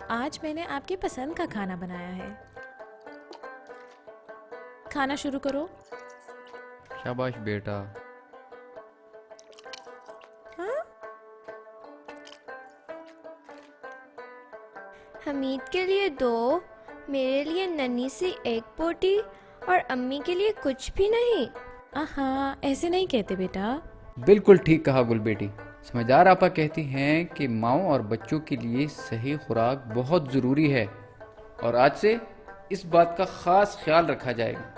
آج میں نے آپ کی پسند کا کھانا بنایا ہے. کھانا شروع کرو. شاباش بیٹا. ہاں؟ حمید کے لیے 2، میرے لیے ننھی سی ایک بوٹی اور امی کے لیے کچھ بھی نہیں. ہاں ایسے نہیں کہتے بیٹا. بالکل ٹھیک کہا گل بیٹی. سمجھدار آپا کہتی ہیں کہ ماؤں اور بچوں کے لیے صحیح خوراک بہت ضروری ہے، اور آج سے اس بات کا خاص خیال رکھا جائے گا.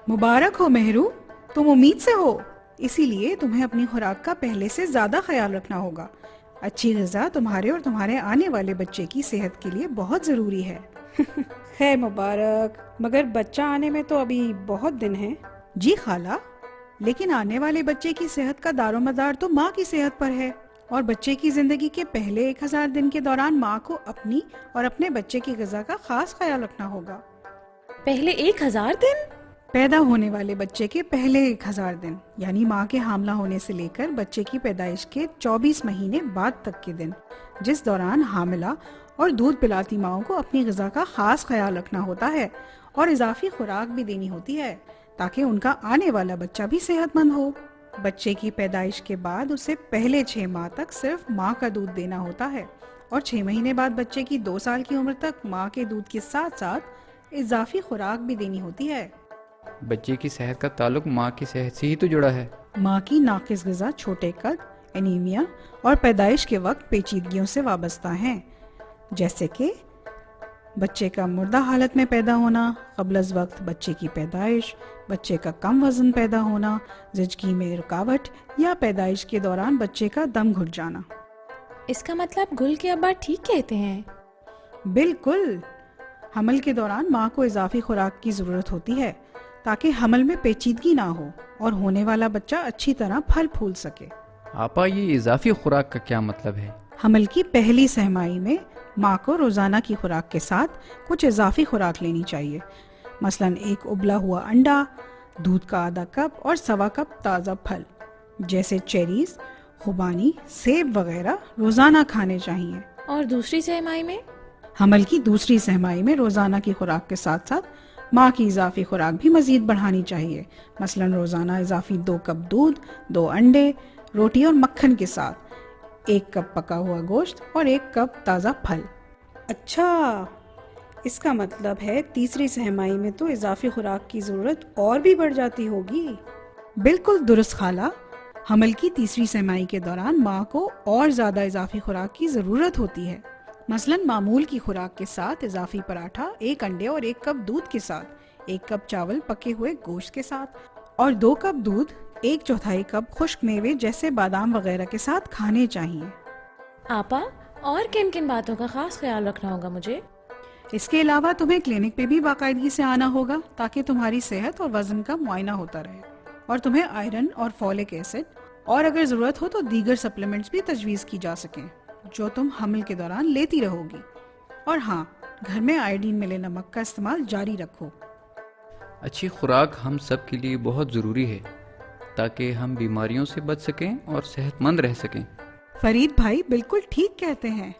مبارک ہو مہرو، تم امید سے ہو، اسی لیے تمہیں اپنی خوراک کا پہلے سے زیادہ خیال رکھنا ہوگا. اچھی غذا تمہارے اور تمہارے آنے والے بچے کی صحت کے لیے بہت ضروری ہے. خیر مبارک، مگر بچہ آنے میں تو ابھی بہت دن ہیں. جی خالہ، لیکن آنے والے بچے کی صحت کا دار و مدار تو ماں کی صحت پر ہے، اور بچے کی زندگی کے پہلے 1000 دن کے دوران ماں کو اپنی اور اپنے بچے کی غذا کا خاص خیال رکھنا ہوگا. پہلے 1000 دن؟ پیدا ہونے والے بچے کے پہلے 1000 دن، یعنی ماں کے حاملہ ہونے سے لے کر بچے کی پیدائش کے 24 مہینے بعد تک کے دن، جس دوران حاملہ اور دودھ پلاتی ماؤں کو اپنی غذا کا خاص خیال رکھنا ہوتا ہے اور اضافی خوراک بھی دینی ہوتی ہے تاکہ ان کا آنے والا بچہ بھی صحت مند ہو. بچے کی پیدائش کے بعد اسے پہلے 6 ماہ تک صرف ماں کا دودھ دینا ہوتا ہے، اور 6 مہینے بعد بچے کی 2 سال کی عمر تک ماں کے دودھ کے ساتھ ساتھ اضافی خوراک بھی دینی ہوتی ہے. بچے کی صحت کا تعلق ماں کی صحت سے ہی تو جڑا ہے. ماں کی ناقص غذا چھوٹے قد، انیمیا اور پیدائش کے وقت پیچیدگیوں سے وابستہ ہیں، جیسے کہ بچے کا مردہ حالت میں پیدا ہونا، قبل از وقت بچے کی پیدائش، بچے کا کم وزن پیدا ہونا، زچگی میں رکاوٹ، یا پیدائش کے دوران بچے کا دم گھٹ جانا. اس کا مطلب گل کے ابا ٹھیک کہتے ہیں. بالکل. حمل کے دوران ماں کو اضافی خوراک کی ضرورت ہوتی ہے تاکہ حمل میں پیچیدگی نہ ہو اور ہونے والا بچہ اچھی طرح پھل پھول سکے. آپا یہ اضافی خوراک کا کیا مطلب ہے؟ حمل کی پہلی سہمائی میں ماں کو روزانہ کی خوراک کے ساتھ کچھ اضافی خوراک لینی چاہیے، مثلا 1 ابلا ہوا انڈا، دودھ کا آدھا کپ اور 1.25 کپ تازہ پھل جیسے چیریز، خوبانی، سیب وغیرہ روزانہ کھانے چاہیے. اور دوسری سہمائی میں؟ حمل کی دوسری سہمائی میں روزانہ کی خوراک کے ساتھ ساتھ ماں کی اضافی خوراک بھی مزید بڑھانی چاہیے، مثلا روزانہ اضافی 2 کپ دودھ، 2 انڈے، روٹی اور مکھن کے ساتھ 1 کپ پکا ہوا گوشت اور 1 کپ تازہ پھل. اچھا، اس کا مطلب ہے تیسری سہمائی میں تو اضافی خوراک کی ضرورت اور بھی بڑھ جاتی ہوگی. بالکل درست خالہ. حمل کی تیسری سہمائی کے دوران ماں کو اور زیادہ اضافی خوراک کی ضرورت ہوتی ہے، مثلا معمول کی خوراک کے ساتھ اضافی پراٹھا، 1 انڈے اور 1 کپ دودھ کے ساتھ، 1 کپ چاول پکے ہوئے گوشت کے ساتھ، اور 2 کپ دودھ 1/4 کپ خشک میوے جیسے بادام وغیرہ کے ساتھ کھانے چاہیے. آپا اور کن کن باتوں کا خاص خیال رکھنا ہوگا مجھے؟ اس کے علاوہ تمہیں کلینک پہ بھی باقاعدگی سے آنا ہوگا تاکہ تمہاری صحت اور وزن کا معائنہ ہوتا رہے، اور تمہیں آئرن اور فولک ایسڈ اور اگر ضرورت ہو تو دیگر سپلیمنٹس بھی تجویز کی جا سکیں جو تم حمل کے دوران لیتی رہو گی. اور ہاں، گھر میں آئوڈین ملے نمک کا استعمال جاری رکھو. اچھی خوراک ہم سب کے لیے بہت ضروری ہے تاکہ ہم بیماریوں سے بچ سکیں اور صحت مند رہ سکیں. فرید بھائی بالکل ٹھیک کہتے ہیں.